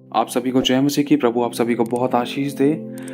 आप सभी को जय मसीह की। प्रभु आप सभी को बहुत आशीष दे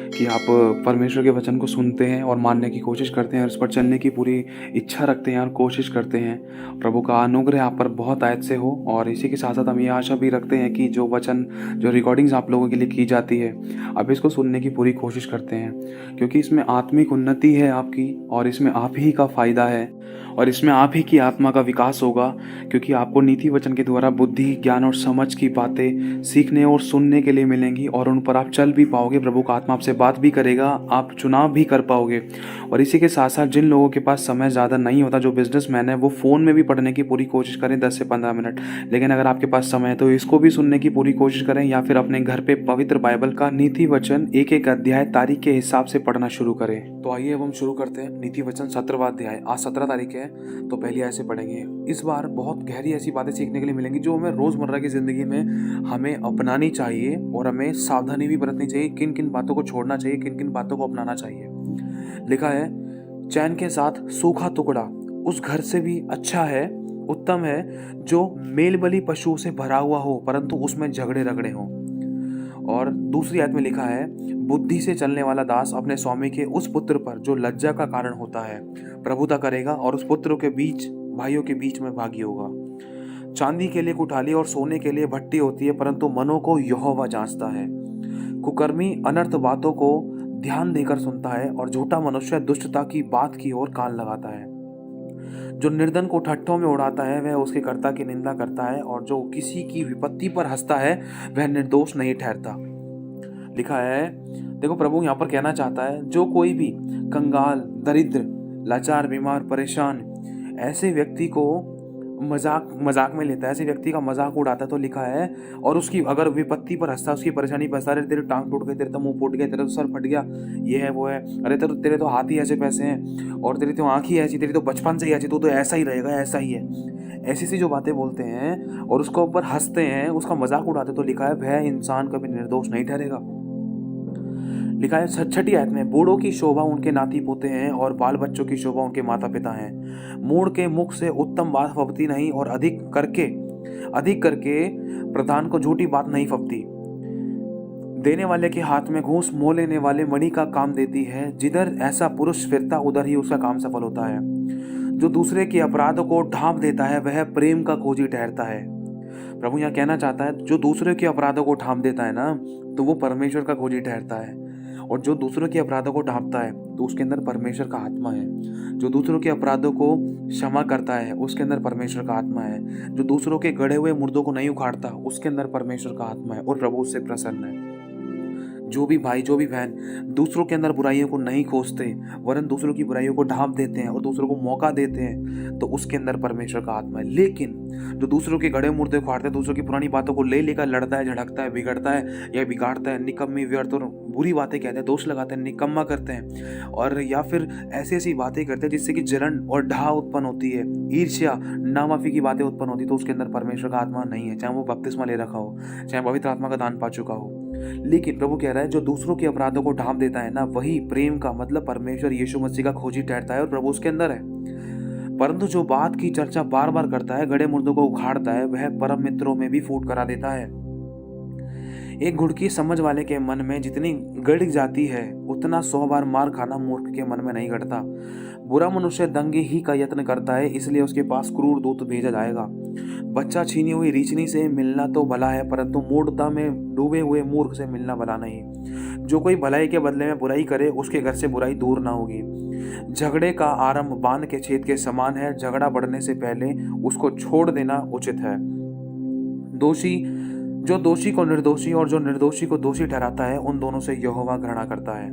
कि आप परमेश्वर के वचन को सुनते हैं और मानने की कोशिश करते हैं और इस पर चलने की पूरी इच्छा रखते हैं और कोशिश करते हैं। प्रभु का अनुग्रह आप पर बहुत आयत से हो। और इसी के साथ साथ हम ये आशा भी रखते हैं कि जो वचन जो रिकॉर्डिंग्स आप लोगों के लिए की जाती है, आप इसको सुनने की पूरी कोशिश करते हैं, क्योंकि इसमें आत्मिक उन्नति है आपकी, और इसमें आप ही का फ़ायदा है, और इसमें आप ही की आत्मा का विकास होगा। क्योंकि आपको नीति वचन के द्वारा बुद्धि, ज्ञान और समझ की बातें सीखने और सुनने के लिए मिलेंगी, और उन पर आप चल भी पाओगे। प्रभु का आत्मा आपसे बात भी करेगा, आप चुनाव भी कर पाओगे। और इसी के साथ साथ जिन लोगों के पास समय ज़्यादा नहीं होता, जो बिजनेसमैन है, वो फ़ोन में भी पढ़ने की पूरी कोशिश करें 10 से 15 मिनट। लेकिन अगर आपके पास समय है तो इसको भी सुनने की पूरी कोशिश करें, या फिर अपने घर पे पवित्र बाइबल का नीति वचन एक एक अध्याय तारीख के हिसाब से पढ़ना शुरू करें। तो आइए अब हम शुरू करते हैं। नीति वचन 17वां अध्याय, आज 17 तारीख है, तो पहली आयत से पढ़ेंगे। इस बार बहुत गहरी ऐसी बातें सीखने के लिए मिलेंगी जो हमें रोज़मर्रा की ज़िंदगी में हमें अपनानी चाहिए, और हमें सावधानी भी बरतनी चाहिए। किन किन बातों को छोड़ना चाहिए, किन किन बातों को अपनाना चाहिए। लिखा है, चैन के साथ सूखा टुकड़ा उस घर से भी अच्छा है, उत्तम है, जो मेल बलि पशु से भरा हुआ हो परंतु उसमें झगड़े रगड़े हों। और दूसरी आयत में लिखा है, बुद्धि से चलने वाला दास अपने स्वामी के उस पुत्र पर जो लज्जा का कारण होता है प्रभुता करेगा, और उस पुत्र के बीच भाइयों के बीच में भागी होगा। चांदी के लिए कुठाली और सोने के लिए भट्टी होती है, परंतु मनों को यहोवा जांचता है। कुकर्मी अनर्थ बातों को ध्यान देकर सुनता है, और झूठा मनुष्य दुष्टता की बात की ओर कान लगाता है। जो निर्धन को ठट्ठों में उड़ाता है वह उसके कर्ता की निंदा करता है, और जो किसी की विपत्ति पर हंसता है वह निर्दोष नहीं ठहरता। लिखा है, देखो प्रभु यहाँ पर कहना चाहता है, जो कोई भी कंगाल, दरिद्र, लाचार, बीमार, परेशान ऐसे व्यक्ति को मजाक में लेता है, ऐसे व्यक्ति का मजाक उड़ाता है, तो लिखा है, और उसकी अगर विपत्ति पर हंसता है, उसकी परेशानी पर हंसता है, तेरे टांग टूट गई, तेरे तो मुंह फूट गया, तेरा तो सर फट गया, ये है वो है, अरे तेरे तो हाथ ही ऐसे पैसे हैं, और तेरी तो आँख ही ऐसी, तेरी तो बचपन से ही ऐसी, तो ऐसा ही रहेगा, ऐसा ही है, ऐसी सी जो बातें बोलते हैं और उसको ऊपर हंसते हैं, उसका मजाक उड़ाते, तो लिखा है वह इंसान कभी निर्दोष नहीं ठहरेगा। लिखा है 6ठी आयत में, बूढ़ों की शोभा उनके नाती पोते हैं, और बाल बच्चों की शोभा उनके माता पिता हैं। मूढ़ के मुख से उत्तम बात फबती नहीं, और अधिक करके प्रधान को झूठी बात नहीं फबती। देने वाले के हाथ में घूस मोह लेने वाले मणि का काम देती है। जिधर ऐसा पुरुष फिरता उधर ही उसका काम सफल होता है। जो दूसरे के अपराधों को ढांप देता है वह प्रेम का खोजी ठहरता है। प्रभु यहाँ कहना चाहता है, जो दूसरे के अपराधों को ढांप देता है ना, तो वो परमेश्वर का खोजी ठहरता है। और जो दूसरों के अपराधों को ढांपता है तो उसके अंदर परमेश्वर का आत्मा है। जो दूसरों के अपराधों को क्षमा करता है उसके अंदर परमेश्वर का आत्मा है। जो दूसरों के गड़े हुए मुर्दों को नहीं उखाड़ता उसके अंदर परमेश्वर का आत्मा है, और प्रभु उससे प्रसन्न है। जो भी भाई, जो भी बहन दूसरों के अंदर बुराइयों को नहीं खोजते, वरन दूसरों की बुराइयों को ढांप देते हैं और दूसरों को मौका देते हैं, तो उसके अंदर परमेश्वर का आत्मा है। लेकिन जो दूसरों के गड़े मुर्दे उखाड़ते हैं, दूसरों की पुरानी बातों को ले लेकर लड़ता है, झड़कता है, बिगड़ता है या बिगाड़ता है, निकम्मी, व्यर्थ और बुरी बातें कहते हैं, दोष लगाते हैं, निकम्मा करते हैं, और या फिर ऐसी ऐसी बातें करते हैं जिससे कि जलन और ढा उत्पन्न होती है, ईर्ष्या, नामाफी की बातें उत्पन्न होती है, तो उसके अंदर परमेश्वर का आत्मा नहीं है। चाहे वो बपतिस्मा ले रखा हो, चाहे पवित्र आत्मा का दान पा चुका हो। लेकिन प्रभु कह रहा है, जो दूसरों के अपराधों को ढांप देता है ना, वही प्रेम का मतलब परमेश्वर यीशु मसीह का खोजी ठहरता है, और प्रभु उसके अंदर है। परंतु जो बात की चर्चा बार बार करता है, गड़े मुर्दों को उखाड़ता है, वह परम मित्रों में भी फूट करा देता है। एक घुड़की समझ वाले के मन में जितनी गड़ जाती है, उतना 100 बार मार खाना मूर्ख के मन में नहीं गड़ता। बुरा मनुष्य दंगे ही का यत्न करता है, इसलिए उसके पास क्रूर दूत भेजा जाएगा। बच्चा छीनी हुई रीछनी से मिलना तो भला है, परंतु मूढ़ता में डूबे हुए मूर्ख से मिलना भला नहीं। जो कोई भलाई के बदले में बुराई करे, उसके घर से बुराई दूर ना होगी। झगड़े का आरंभ बांध के छेद के समान है, झगड़ा बढ़ने से पहले उसको छोड़ देना उचित है। जो दोषी को निर्दोषी और जो निर्दोषी को दोषी ठहराता है, उन दोनों से यहोवा घृणा करता है।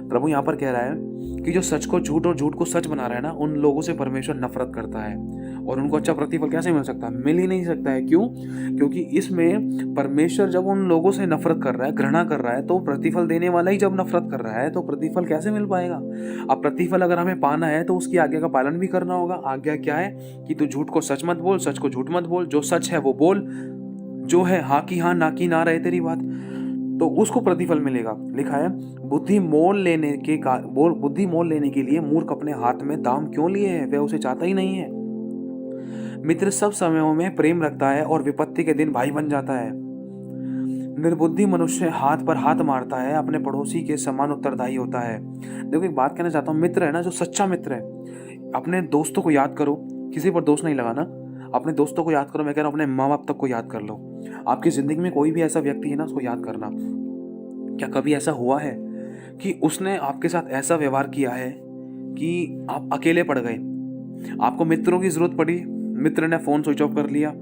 प्रभु यहाँ पर कह रहा है कि जो सच को झूठ और झूठ को सच बना रहा है ना, उन लोगों से परमेश्वर नफरत करता है, और उनको अच्छा प्रतिफल कैसे मिल सकता है? मिल ही नहीं सकता है। क्यों? क्योंकि इसमें परमेश्वर जब उन लोगों से नफरत कर रहा है, घृणा कर रहा है, तो प्रतिफल देने वाला ही जब नफरत कर रहा है, तो प्रतिफल कैसे मिल पाएगा? अब प्रतिफल अगर हमें पाना है तो उसकी आज्ञा का पालन भी करना होगा। आज्ञा क्या है? कि तू झूठ को सच मत बोल, सच को झूठ मत बोल, जो सच है वो बोल, जो है हाँ की हाँ, ना की ना रहे तेरी बात, तो उसको प्रतिफल मिलेगा। लिखा है, बुद्धि मोल लेने के लिए मूर्ख अपने हाथ में दाम क्यों लिए है? वह उसे चाहता ही नहीं है। मित्र सब समयों में प्रेम रखता है और विपत्ति के दिन भाई बन जाता है। निर्बुद्धि मनुष्य हाथ पर हाथ मारता है, अपने पड़ोसी के समान उत्तरदायी होता है। देखो एक बात कहना चाहता हूँ, मित्र है ना, जो सच्चा मित्र है, अपने दोस्तों को याद करो, किसी पर दोष नहीं लगाना, अपने दोस्तों को याद करो, मैं कह रहा हूँ अपने माँ बाप तक को याद कर लो। आपकी जिंदगी में कोई भी ऐसा व्यक्ति है ना, उसको याद करना। क्या कभी ऐसा हुआ है कि उसने आपके साथ ऐसा व्यवहार किया है कि आप अकेले पड़ गए, आपको मित्रों की जरूरत पड़ी, मित्र ने फोन स्विच ऑफ कर लिया,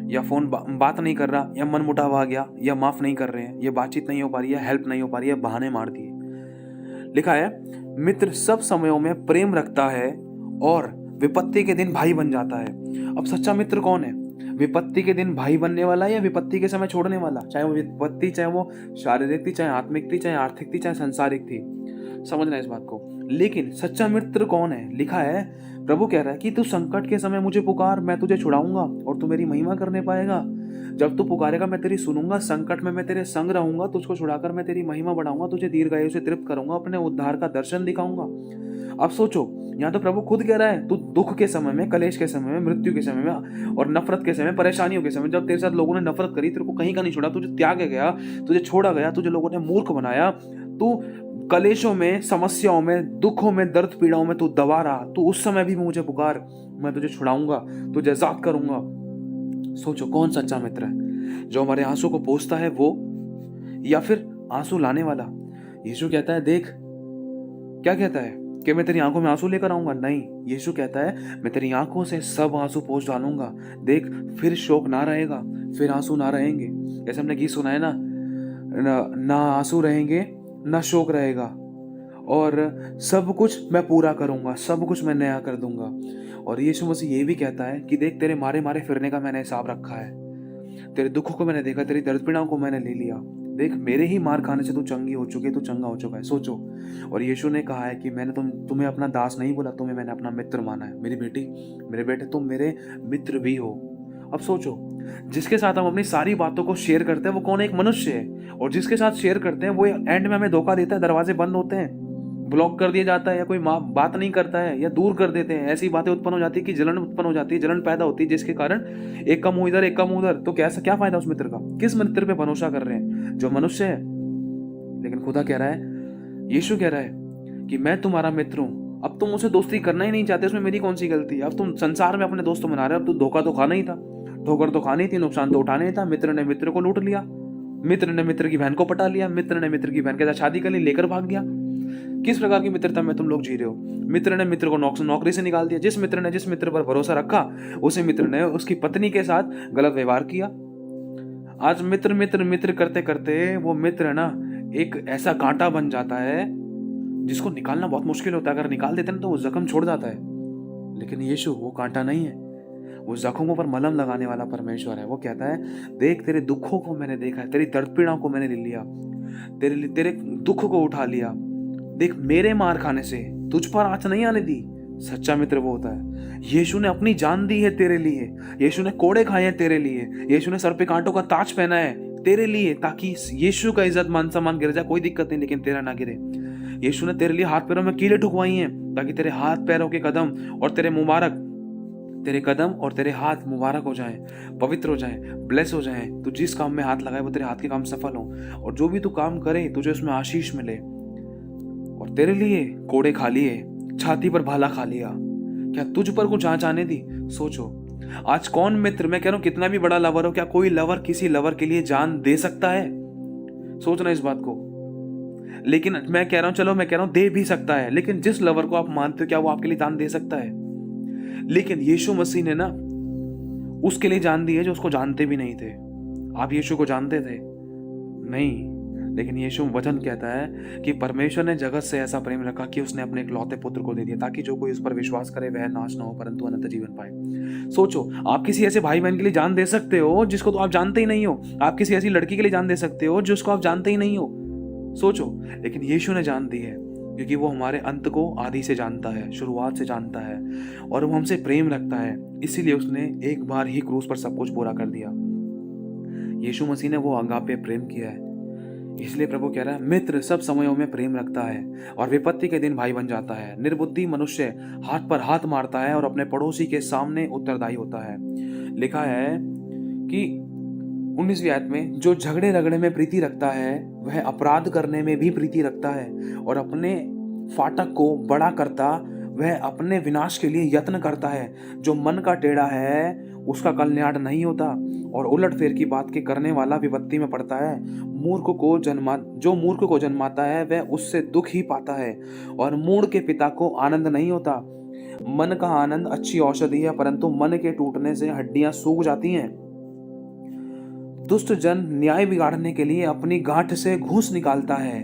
या फोन बात नहीं कर रहा, या मन मुटाव आ गया, या माफ नहीं कर रहे हैं, या बातचीत नहीं हो पा रही है, हेल्प नहीं हो पा रही है, बहाने मार दिए। लिखा है मित्र सब समयों में प्रेम रखता है और विपत्ति के दिन भाई बन जाता है। अब सच्चा मित्र कौन है? विपत्ति के दिन भाई बनने वाला या विपत्ति के समय छोड़ने वाला? चाहे वो विपत्ति, चाहे वो शारीरिक थी, चाहे आत्मिक थी, चाहे आर्थिक थी, चाहे संसारिक थी, समझना इस बात को। लेकिन सच्चा मित्र कौन है? लिखा है, प्रभु कह रहा है कि तू संकट के समय मुझे पुकार, मैं तुझे छुड़ाऊंगा और तू मेरी महिमा करने पाएगा। जब तू पुकारेगा मैं तेरी सुनूंगा, संकट में मैं तेरे संग रहूंगा, तुझको छुड़ाकर मैं तेरी महिमा बढ़ाऊंगा, तुझे दीर्घायु से तृप्त करूंगा, अपने उद्धार का दर्शन दिखाऊंगा। अब सोचो, यहाँ तो प्रभु खुद कह रहा है, तू दुख के समय में, कलेश के समय में, मृत्यु के समय में और नफरत के समय, परेशानियों के समय, जब तेरे साथ लोगों ने नफरत करी, तेरे को कहीं का नहीं छोड़ा, तुझे त्याग गया, तुझे छोड़ा गया, तुझे लोगों ने मूर्ख बनाया, तू कलेशों में, समस्याओं में, दुखों में, दर्द पीड़ाओं में तू दबा रहा, तू उस समय भी मुझे पुकार, मैं तुझे छुड़ाऊंगा, तुझे आजाद करूंगा। सोचो कौन सच्चा मित्र है? जो हमारे आंसू को पोंछता है वो, या फिर आंसू लाने वाला? यीशु कहता है, देख, क्या कहता है कि मैं तेरी आंखों में आंसू लेकर आऊंगा? नहीं, यीशु कहता है मैं तेरी आंखों से सब आंसू पोंछ डालूंगा। देख, फिर शोक ना रहेगा, फिर आंसू ना रहेंगे। जैसे हमने गीत सुना है ना, ना आंसू रहेंगे ना शोक रहेगा, और सब कुछ मैं पूरा करूंगा, सब कुछ मैं नया कर दूंगा। और यीशु मसीह ये भी कहता है कि देख, तेरे मारे मारे फिरने का मैंने हिसाब रखा है, तेरे दुखों को मैंने देखा, तेरी दर्द पीड़ाओं को मैंने ले लिया। देख, मेरे ही मार खाने से तू चंगी हो चुकी है, तू चंगा हो चुका है। सोचो, और यीशु ने कहा है कि मैंने तुम्हें अपना दास नहीं बोला, तुम्हें मैंने अपना मित्र माना है। मेरी बेटी, मेरे बेटे, तुम मेरे मित्र भी हो। अब सोचो, जिसके साथ हम अपनी सारी बातों को शेयर करते हैं वो कौन? एक मनुष्य है। और जिसके साथ शेयर करते हैं वो एंड में हमें धोखा देता है, दरवाजे बंद होते हैं, ब्लॉक कर दिया जाता है, या कोई बात नहीं करता है, या दूर कर देते हैं। ऐसी बातें उत्पन्न हो जाती है कि जलन उत्पन्न हो जाती है, जलन पैदा होती है, जिसके कारण एक कम इधर एक कम उधर। तो कैसा क्या फायदा उस मित्र का? किस मित्र पे भरोसा कर रहे हैं? जो मनुष्य है। लेकिन खुदा कह रहा है, यीशु कह रहा है कि मैं तुम्हारा मित्र हूं। अब तुम मुझसे दोस्ती करना ही नहीं चाहते, उसमें मेरी कौन सी गलती है? अब तुम संसार में अपने दोस्त बना रहे हो, अब तो धोखा तो खाना ही था, ठोकर तो खानी थी, नुकसान तो उठाना ही था। मित्र ने मित्र को लूट लिया, मित्र ने मित्र की बहन को पटा लिया, मित्र ने मित्र की बहन के साथ शादी कर ली, लेकर भाग गया। किस प्रकार की मित्रता में तुम लोग जी रहे हो? मित्र ने मित्र को नौकरी से निकाल दिया। जिस मित्र ने जिस मित्र पर भरोसा रखा, उसी मित्र ने उसकी पत्नी के साथ गलत व्यवहार किया। आज मित्र मित्र मित्र करते करते वो मित्र ना एक ऐसा कांटा बन जाता है जिसको निकालना बहुत मुश्किल होता है। अगर निकाल देते ना तो वो जख्म छोड़ जाता है। लेकिन यीशु वो कांटा नहीं है, वो जख्मों पर मलहम लगाने वाला परमेश्वर है। वो कहता है, देख, तेरे दुखों को मैंने देखा है, तेरी दर्द पीड़ाओं को मैंने ले लिया, तेरे दुख को उठा लिया। देख, मेरे मार खाने से तुझ पर आंच नहीं आने दी। सच्चा मित्र वो होता है। यीशु ने अपनी जान दी है तेरे लिए, यीशु ने कोड़े खाए हैं तेरे लिए, यीशु ने सर पे कांटों का ताज पहना है तेरे लिए, ताकि यीशु का इज्जत मान सम्मान गिर जाए, कोई दिक्कत नहीं, लेकिन तेरा ना गिरे। यीशु ने तेरे लिए हाथ पैरों में कीलें ठुकवाई हैं, ताकि तेरे हाथ पैरों के कदम और तेरे कदम और तेरे हाथ मुबारक हो जाएं, पवित्र हो जाएं, ब्लेस हो जाएं। तू जिस काम में हाथ लगाए वो तेरे हाथ के काम सफल हो, और जो भी तू काम करे तुझे उसमें आशीष मिले। और तेरे लिए कोड़े खा लिए, छाती पर भाला खा लिया, क्या तुझ पर कुछ आंच आने दी? सोचो, आज कौन मित्र, मैं कह रहा हूं कितना भी बड़ा लवर हो, क्या कोई लवर किसी लवर के लिए जान दे सकता है? सोचना इस बात को। लेकिन मैं कह रहा हूं दे भी सकता है, लेकिन जिस लवर को आप मानते हो क्या वो आपके लिए जान दे सकता है? लेकिन यीशु मसीह ने ना उसके लिए जान दी है जो उसको जानते भी नहीं थे। आप यीशु को जानते थे? नहीं। लेकिन यीशु वचन कहता है कि परमेश्वर ने जगत से ऐसा प्रेम रखा कि उसने अपने इकलौते पुत्र को दे दिया, ताकि जो कोई उस पर विश्वास करे वह नाश ना हो परंतु अनंत जीवन पाए। सोचो, आप किसी ऐसे भाई बहन के लिए जान दे सकते हो जिसको तो आप जानते ही नहीं हो। आप किसी ऐसी लड़की के लिए जान दे सकते हो जिसको आप जानते ही नहीं हो। सोचो, लेकिन यीशु ने जान दी है, क्योंकि वो हमारे अंत को आदि से जानता है, शुरुआत से जानता है, और वो हमसे प्रेम रखता है। इसीलिए उसने एक बार ही क्रूस पर सब कुछ पूरा कर दिया। यीशु मसीह ने वो अगापे प्रेम किया है। इसलिए प्रभु कह रहा है, मित्र सब समयों में प्रेम रखता है और विपत्ति के दिन भाई बन जाता है। निर्बुद्धि मनुष्य हाथ पर हाथ मारता है और अपने पड़ोसी के सामने उत्तरदायी होता है। लिखा है कि 19वीं आयत में, जो झगड़े रगड़े में प्रीति रखता है वह अपराध करने में भी प्रीति रखता है, और अपने फाटक को बड़ा करता वह अपने विनाश के लिए यत्न करता है। जो मन का टेढ़ा है उसका कल्याण नहीं होता, और उलट फेर की बात के करने वाला विपत्ति में पड़ता है। जो मूर्ख को जन्माता है वह उससे दुख ही पाता है, और मूढ़ के पिता को आनंद नहीं होता। मन का आनंद अच्छी औषधि है, परंतु मन के टूटने से हड्डियां सूख जाती हैं। दुष्ट जन न्याय बिगाड़ने के लिए अपनी गांठ से घूस निकालता है।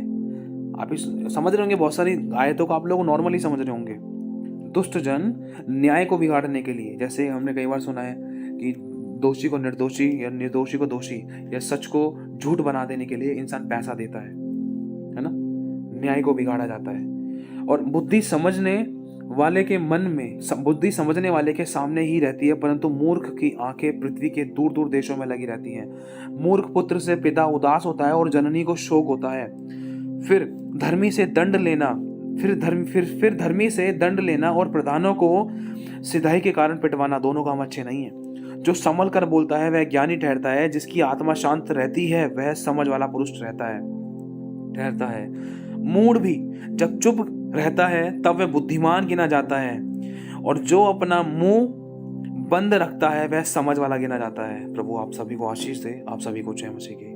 आप इस समझ रहे होंगे, बहुत सारी आयतों को आप लोग नॉर्मली समझ रहे होंगे। दुष्ट जन न्याय को बिगाड़ने के लिए, जैसे हमने कई बार सुना है कि दोषी को निर्दोषी या निर्दोषी को दोषी या सच को झूठ बना देने के लिए इंसान पैसा देता है ना, न्याय को बिगाड़ा जाता है। और बुद्धि समझने वाले के सामने ही रहती है, परंतु मूर्ख की आंखें पृथ्वी के दूर दूर देशों में लगी रहती हैं। मूर्ख पुत्र से पिता उदास होता है और जननी को शोक होता है। फिर धर्मी से दंड लेना और प्रधानों को सिधाई के कारण पिटवाना दोनों काम अच्छे नहीं है। जो संभल कर बोलता है वह ज्ञानी ठहरता है, जिसकी आत्मा शांत रहती है वह समझ वाला पुरुष ठहरता है। मूढ़ भी जब चुप रहता है तब वह बुद्धिमान गिना जाता है, और जो अपना मुंह बंद रखता है वह समझ वाला गिना जाता है। प्रभु आप सभी को आशीष दे। आप सभी को जय मसीह की।